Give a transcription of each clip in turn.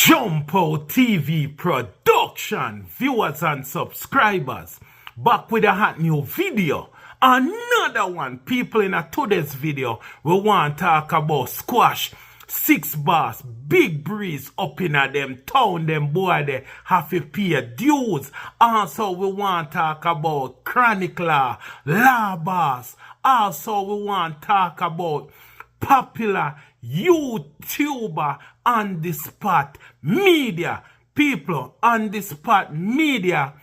Jumpo TV production, viewers and subscribers, back with a hot new video. Another one. People, in today's video, we want to talk about squash 6ixBoss, big breeze up in them town, them boy they have to pay dues. Also we want to talk about chronicler, law boss. Also we want to talk about popular YouTuber on the spot media. People on the spot media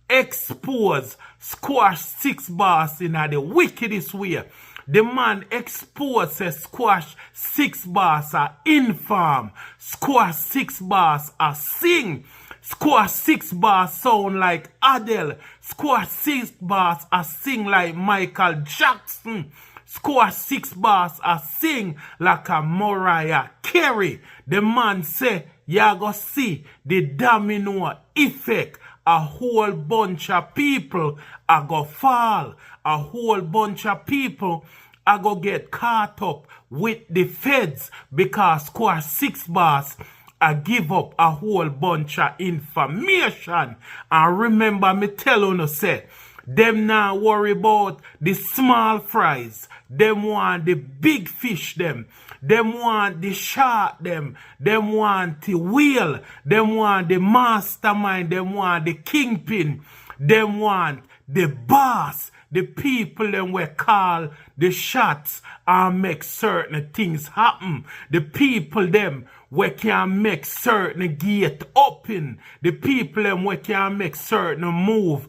expose squash 6ixBoss in the wickedest way. The man Exp0se squash 6ixBoss are infam. Squash 6ixBoss are sing. Squash 6ixBoss sound like Adele. Squash 6ixBoss are sing like Michael Jackson. Squash 6ixBoss are sing like a Mariah Carey. The man say, ya go see the domino effect. A whole bunch of people are go fall. A whole bunch of people are go get caught up with the feds because squash 6ixBoss I give up a whole bunch of information. And remember me tell you, say, them now worry about the small fries. Them want the big fish them. Them want the shark them. Them want the whale. Them want the mastermind. Them want the kingpin. Them want the boss. The people them we call the shots and make certain things happen. The people them we can make certain gate open. The people them we can make certain move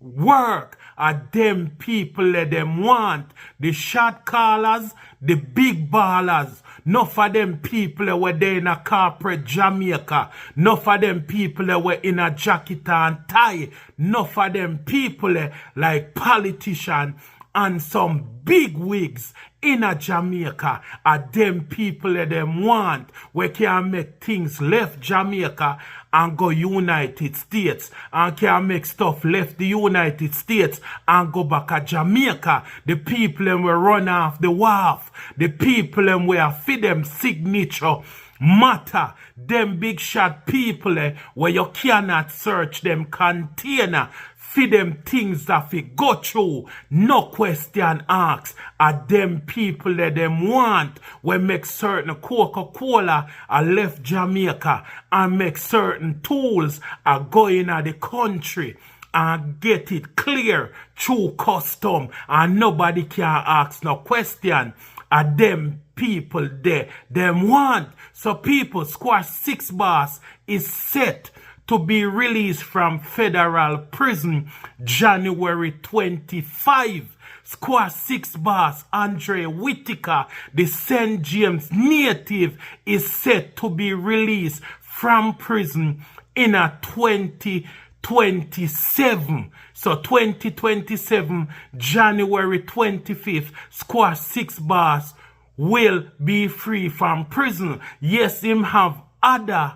work. Are them people that them want. The shot callers, the big ballers. Enough of them people that were there in a corporate Jamaica. Enough of them people that were in a jacket and tie. Enough of them people that like politicians and some big wigs in a Jamaica. Are them people that them want. We can make things left Jamaica and go United States, and can make stuff left the United States and go back to Jamaica. The people them will run off the wharf. The people them will feed them signature matter. Them big shot people where you cannot search them container. Feed them things that we go through. No question asked. Are them people that them want. We make certain Coca-Cola are left Jamaica and make certain tools are going at the country and get it clear through custom and nobody can ask no question. Are them people there them want. So people, squash 6ixBoss is set to be released from federal prison January 25. Squash 6ixBoss Andre Whitaker, the St. James native, is set to be released from prison in a 2027. So 2027, January 25th, squash 6ixBoss will be free from prison. Yes, him have other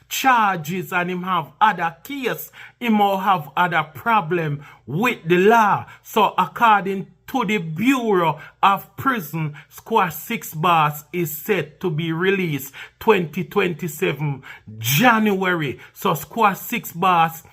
charges and him have other case. Him will have other problem with the law. So according to the Bureau of Prison, squash 6ixBoss is set to be released 2027 January. So squash 6ixBoss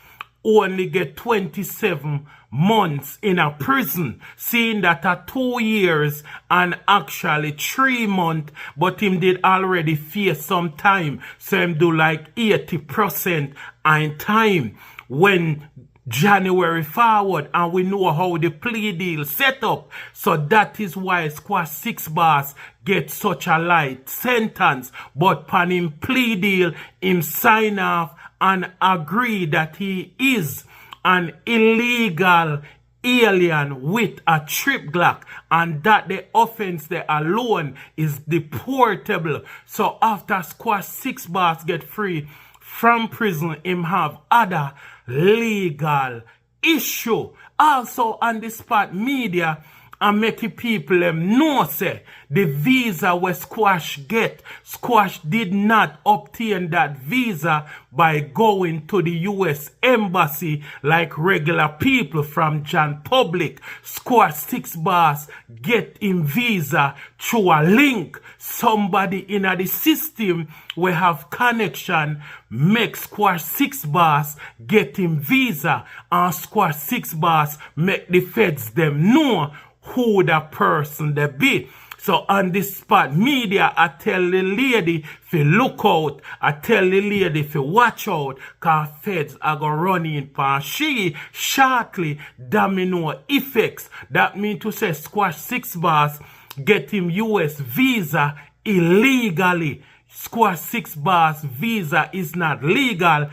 only get 27 months in a prison, seeing that 2 years and actually 3 months, but him did already face some time, so him do like 80% in time when January forward, and we know how the plea deal set up. So that is why squash 6ixBoss get such a light sentence, but pan him plea deal, him sign off and agree that he is an illegal alien with a trip Glock and that the offense there alone is deportable. So after squash 6ixBoss get free from prison, him have other legal issue. Also on the spot media and make the people them know say the visa where Squash get. Squash did not obtain that visa by going to the US Embassy like regular people from John Public. Squash 6ixBoss get him visa through a link. Somebody in the system we have connection make Squash 6ixBoss get him visa, and Squash 6ixBoss make the feds them know who the person they be. So on the spot media, I tell the lady to look out. I tell the lady to watch out, cause feds are going to run in pan she shortly domino effects. That mean to say Squash 6ixBoss get him US visa illegally. Squash 6ixBoss visa is not legal.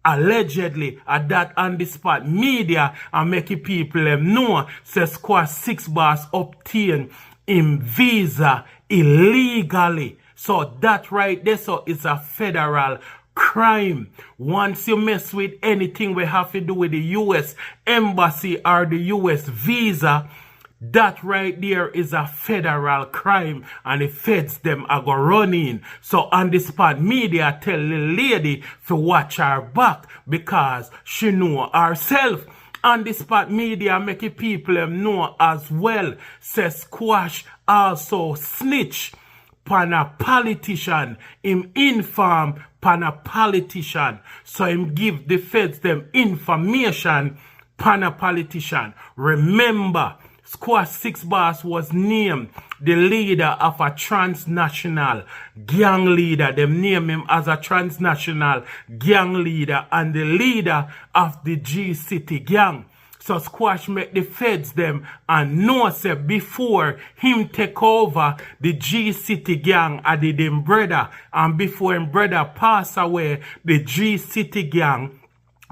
Allegedly, at that on the spot media and making people know say Squash 6ixBoss obtain him visa illegally. So that right there, so it's a federal crime. Once you mess with anything we have to do with the US Embassy or the US visa, that right there is a federal crime, and the feds them are go running. So on the spot media tell the lady to watch her back because she know herself. On the spot media make people know as well. Says Squash also snitch pan a politician. Him inform pan a politician. So him give the feds them information pan a politician. Remember, Squash 6ixBoss was named the leader of a transnational gang leader. Them name him as a transnational gang leader and the leader of the G-City gang. So Squash make the feds them and know say before him take over the G-City gang, I did him brother, and before him brother pass away, the G-City gang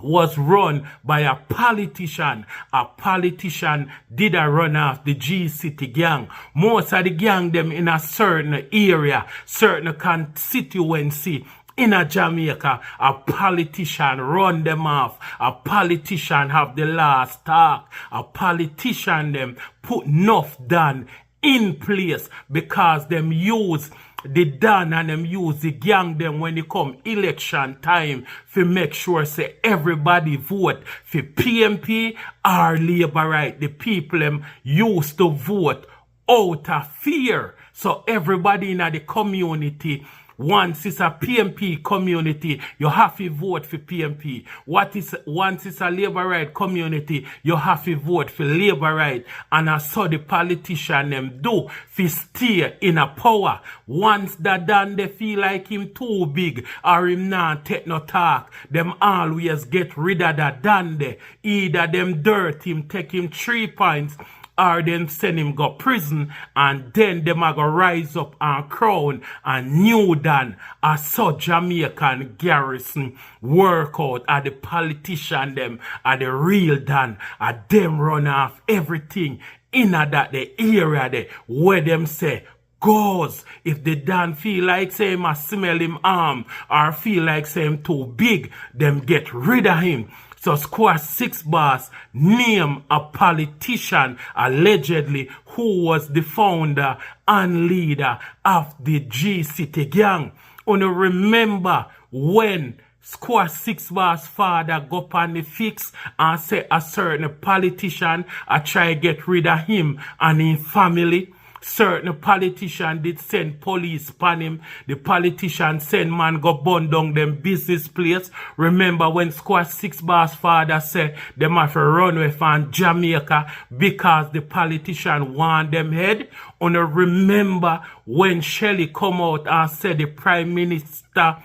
was run by a politician. A politician did a run off the G-City gang. Most of the gang them in a certain area, certain constituency in a Jamaica, a politician run them off. A politician have the last talk. A politician them put enough done in place because them use the Dan and them use the gang them when it come election time to make sure say everybody vote for PMP or Labour right. The people them used to vote out of fear. So everybody in the community, once it's a PMP community, you have to vote for PMP. Once it's a Labour right community, you have to vote for Labour right. And I saw the politician them do to stay in a power. Once that done, they feel like him too big or him not take no talk. Them always get rid of that done there. Either them dirt him, take him 3 points, or them send him go prison, and then them a go rise up and crown a new Dan. I saw Jamaican garrison work out at the politician them at the real Dan. At them run off everything in that the area there where them say goes. If the Dan feel like say him a smell him arm or feel like say him too big, them get rid of him. So Squash 6ixBoss name a politician allegedly who was the founder and leader of the G-City gang. And remember when Squash 6ixBoss father go on the fix and say a certain politician I try to get rid of him and his family. Certain politician did send police upon him. The politician send man go burn down them business place. Remember when Squash 6ixBoss father said them have to run away from Jamaica because the politician want them head. And remember when Shelley come out and said the Prime Minister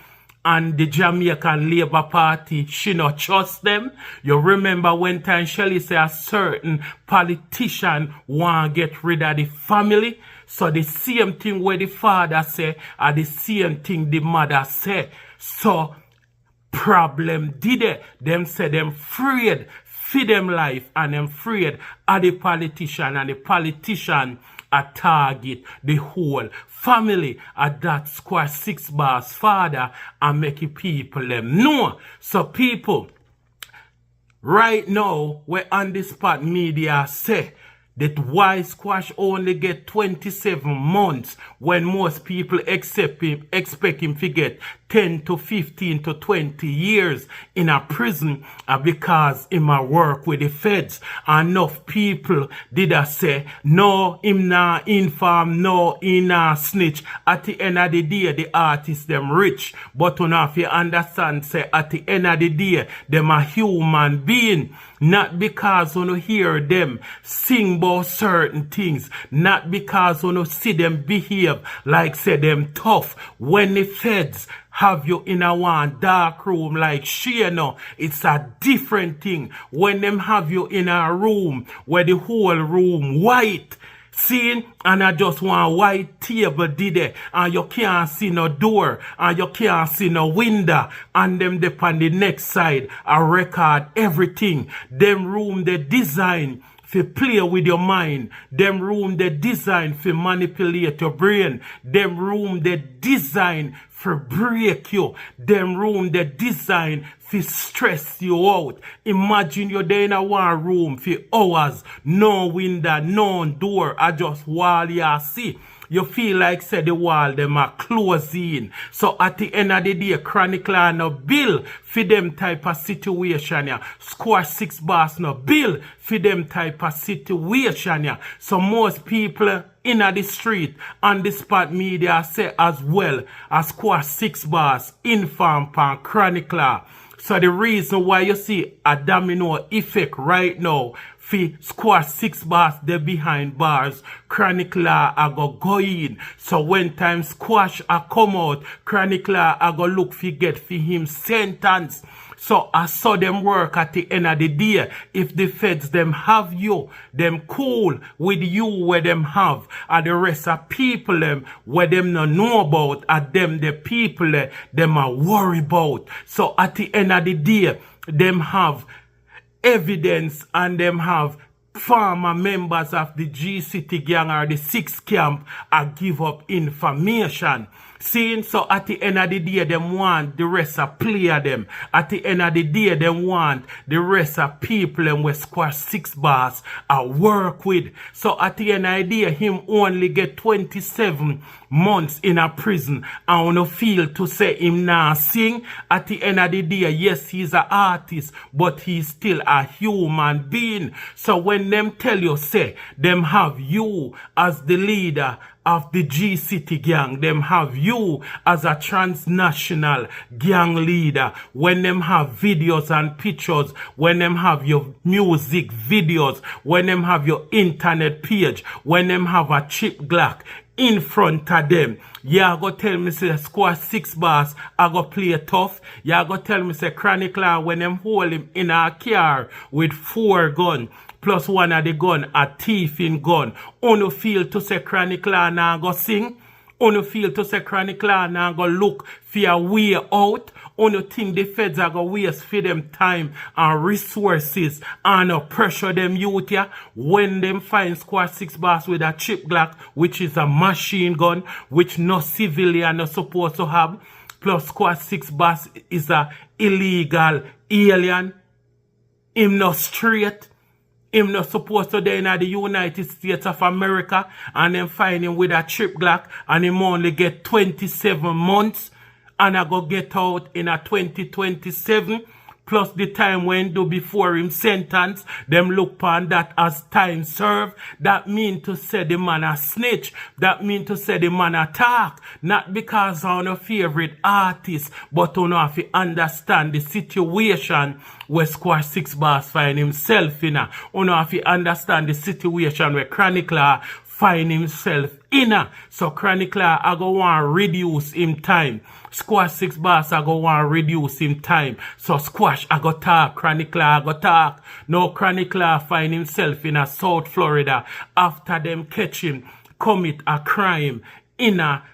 and the Jamaican Labour Party, she not trust them. You remember when time Shelley say a certain politician want get rid of the family. So the same thing where the father say, or the same thing the mother say. So problem did it. Them say them afraid for them life and them afraid of the politician, and the politician a target the whole family at that Squash 6ixBoss father and making people them know. So people, right now we on the spot media say That why Squash only get 27 months when most people expect him to get 10 to 15 to 20 years in a prison because him a work with the feds. Enough people did I say, no, him nah inform, no, he nah snitch. At the end of the day, the artists them rich. But if you understand, say, at the end of the day, them a human being. Not because you hear them sing about certain things. Not because you see them behave like say them tough. When the feds have you in a one dark room like Shano, it's a different thing. When them have you in a room where the whole room white, seeing, and I just want white table did it, and you can't see no door, and you can't see no window, and them dip on the next side, I record everything. Them room they design for play with your mind. Them room they design for manipulate your brain. Them room they design for break you. Them room they design for stress you out. Imagine you're there in a one room for hours, no window, no door, I just wall you see. You feel like say the wall them are closing. So at the end of the day, Chronicler no bill for them type of situation. Yeah. 6ixBoss no bill for them type of situation. Yeah. So most people in the street on the spot media say as well as 6ixBoss inform pan Chronicler. So the reason why you see a domino effect right now for 6ixBoss they behind bars, Chronicler I go in. So when time Squash a come out, Chronicler I go look for get for him sentence. So I saw them work at the end of the day. If the feds them have you, them cool with you where them have. And the rest of people them where them no know about, and them the people them are worry about. So at the end of the day, them have evidence and them have former members of the G City gang or the 6 camp are give up information. Seeing, so at the end of the day, them want the rest of player them. At the end of the day, them want the rest of people them with 6ixBoss work with. So at the end of the day, him only get 27 months in a prison. I wanna feel to say him now sing. At the end of the day, yes, he's an artist, but he's still a human being. So when them tell you, say, them have you as the leader of the G City gang, them have you as a transnational gang leader, when them have videos and pictures, when them have your music videos, when them have your internet page, when them have a chip Glock in front of them, you go tell me say 6ixBoss I go play tough. You go tell me say Chronicler when them hold him in a car with 4 guns plus one of the gun a thief in gun. Uno feel to say Chronicler now go sing. Uno feel to say Chronicler now go look for a way out. Uno think the feds are going to waste for them time and resources and pressure them youth here when them find 6ixBoss with a chip Glock, which is a machine gun, which no civilian are supposed to have. Plus 6ixBoss is a illegal alien. Him not straight. Him not supposed to be in the United States of America, and then find him with a chip Glock and him only get 27 months. And I go get out in a 2027 plus the time when do before him sentence. Them look upon that as time served. That mean to say the man a snitch. That mean to say the man a talk. Not because I'm a favorite artist, but you have to understand the situation where 6ixBoss find himself in. You have to understand the situation where Chronicler find himself in. So Chronicler I go want to reduce him time. 6ixBoss I go want to reduce him time. So Squash I go talk, Chronicler I go talk. Now Chronicler find himself in a South Florida after them catch him commit a crime in a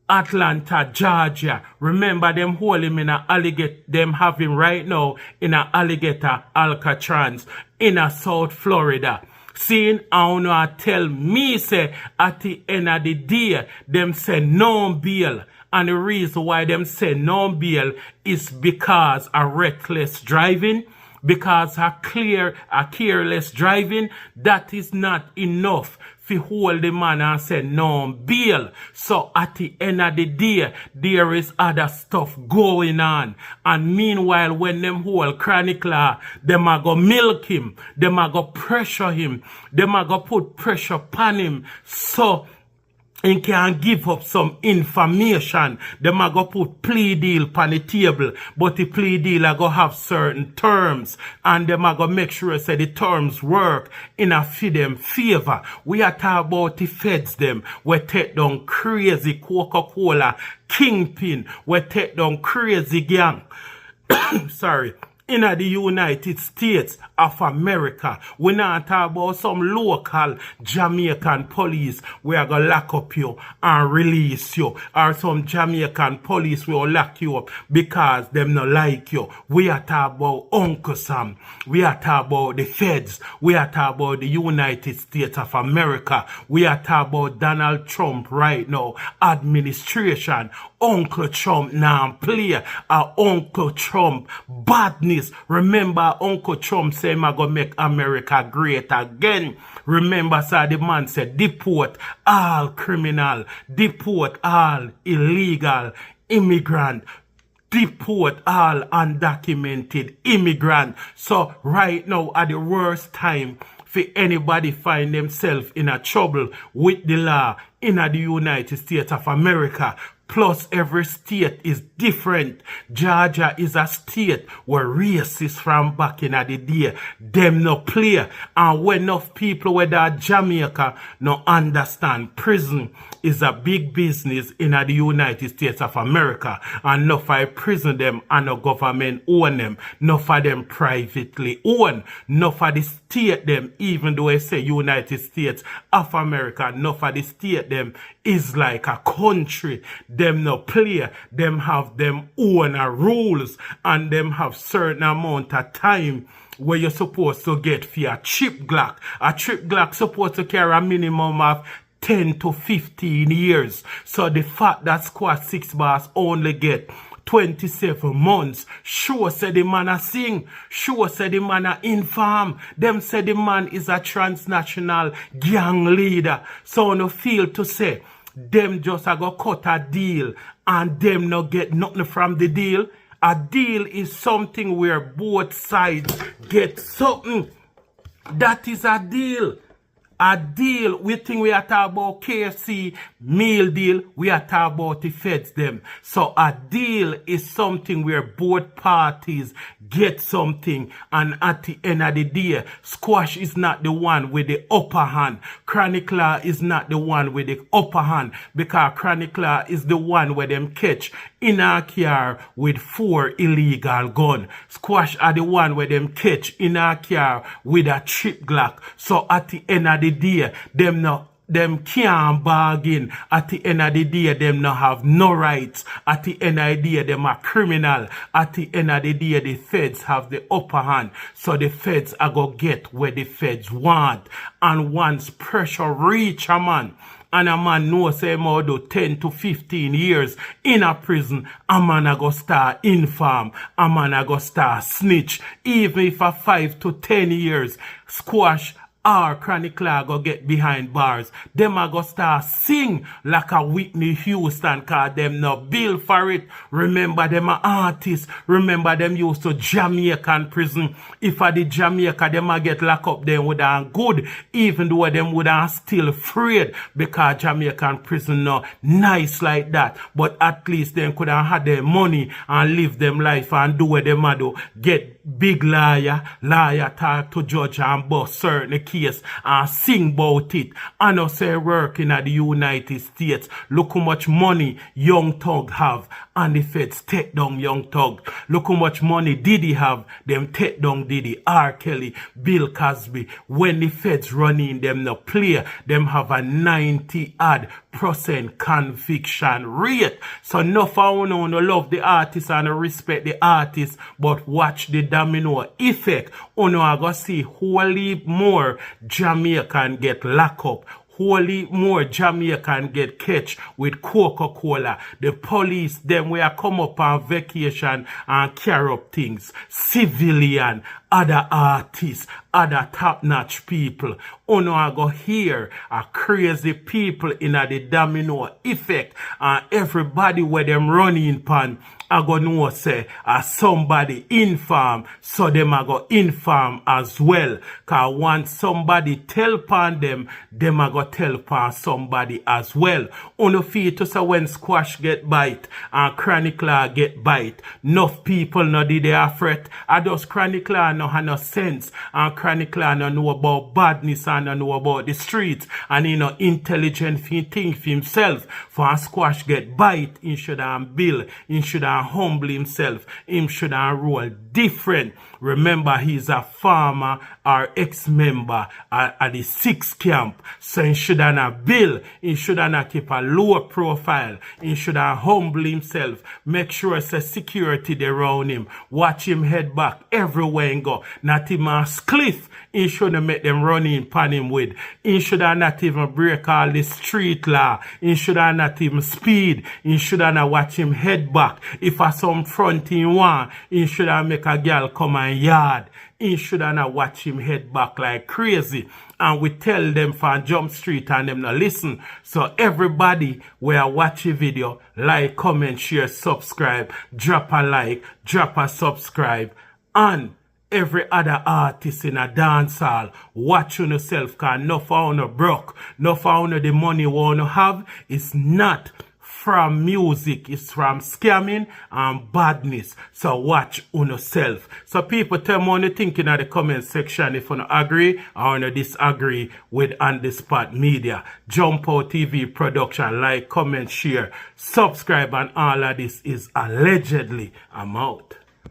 Atlanta, Georgia. Remember them hold him in a alligator, them have him right now in a alligator Alcatraz in a South Florida. Seeing, I wanna tell me say at the end of the day, them say no bail. And the reason why them say no bail is because of reckless driving, because a careless driving, that is not enough fi hold the man and say no bail. So at the end of the day, there is other stuff going on. And meanwhile, when them hold chronic law, them a go milk him, them a go pressure him, them a go put pressure upon him. So and can give up some information. Them a go put plea deal on the table, but the plea deal a go have certain terms, and them a go make sure say the terms work in a for them favor. We are talking about the feds them. We take down crazy Coca-Cola kingpin. We take down crazy gang. Sorry. In the United States of America, we not talk about some local Jamaican police we are going to lock up you and release you, or some Jamaican police will lock you up because them not like you. We are talking about Uncle Sam. We are talking about the feds. We are talking about the United States of America. We are talking about Donald Trump right now, administration. Uncle Trump now play Uncle Trump badness. Remember, Uncle Trump say, I'm going to make America great again. Remember, sir, the man said, deport all criminal, deport all illegal immigrant, deport all undocumented immigrant. So right now, at the worst time, for anybody find themselves in a trouble with the law in the United States of America, plus every state is different. Georgia is a state where racists from back in the day, them no play. And when enough people whether Jamaica no understand, prison is a big business in the United States of America. And enough I prison them and no government own them. Enough of them privately own. Enough of the state them, even though I say United States of America, enough of the state them is like a country. Them no play. Them have them own rules, and them have certain amount of time where you're supposed to get for a chip Glock. A chip Glock supposed to carry a minimum of 10 to 15 years. So the fact that squad 6ixBoss only get 27 months. Sure said the man a sing. Sure said the man a inform. Them said the man is a transnational gang leader. So no feel to say them just a go cut a deal and them not get nothing from the deal. A deal is something where both sides get something. That is a deal. A deal, we think we are talking about KFC meal deal, we are talking about the feds them. So a deal is something where both parties get something, and at the end of the day, Squash is not the one with the upper hand. Chronic Law is not the one with the upper hand, because Chronic Law is the one where them catch in a car with 4 illegal guns. Squash are the one where them catch in a car with a chip Glock. So at the end of the day, them can't bargain. At the end of the day, them not have no rights. At the end of the day, them are criminal. At the end of the day, the feds have the upper hand. So the feds are going to get where the feds want. And once pressure reach a man, and a man knows say more do 10 to 15 years in a prison, a man a go start inform, a man a go start snitch. Even if a 5 to 10 years, Squash or Chronic Law go get behind bars, them a go start sing like a Whitney Houston, cause them no bill for it. Remember them a artists. Remember them used to Jamaican prison. If a the Jamaica, them a get locked up, them would have good, even though them would have still afraid, because Jamaican prison no nice like that. But at least them could have had their money and live them life and do what them a do. Get big lawyer talk to judge and boss certain case and sing about it. And I say working at the United States. Look how much money Young Thug have and the feds take down Young Thug. Look how much money Diddy have, them take down Diddy, R. Kelly, Bill Cosby. When the feds run in, them no play, them have a 90% conviction rate. So enough of no love the artist and respect the artist, but watch the domino effect. Uno are gonna see wholly more Jamaican get locked up. Wholly more Jamaican get catch with Coca-Cola. The police, them where come up on vacation and carry up things. Civilian other artists, other top-notch people. Uno are go hear a crazy people in the domino effect, and everybody where them running pan I go know say somebody inform, so them I go inform as well. Cause once somebody tell pan them I go tell pan somebody as well. Uno feel to say when squash get bite and chronicler get bite, enough people no did they afraid. I just chronicler no have no sense, and chronicler no know about badness and no know about the streets, and he no intelligent think for himself. For a squash get bite, he should have bill, he should have humble himself, him should have roll different. Remember, he's a farmer or ex-member at the 6 camp, so he should have bill, he should have keep a lower profile, he should have humble himself, make sure it's a security there around him, watch him head back everywhere and go, not him a cliff, he shouldn't make them run in pan him with, he should have not even break all the street law, he should have not even speed, he should have not watch him head back, if a some front in one, he should have make a girl come and yard, he should have not watch him head back like crazy. And we tell them from Jump Street and them not listen. So everybody where watch the video, like, comment, share, subscribe, drop a like, drop a subscribe, and every other artist in a dance hall, watch on yourself, cause no for no broke, no for no the money we wanna have, it's not from music, it's from scamming and badness. So watch on yourself. So people, tell me what you think in the comment section if you agree or you disagree with On The Spot Media. Jump Out TV production, like, comment, share, subscribe, and all of this is allegedly. I'm out.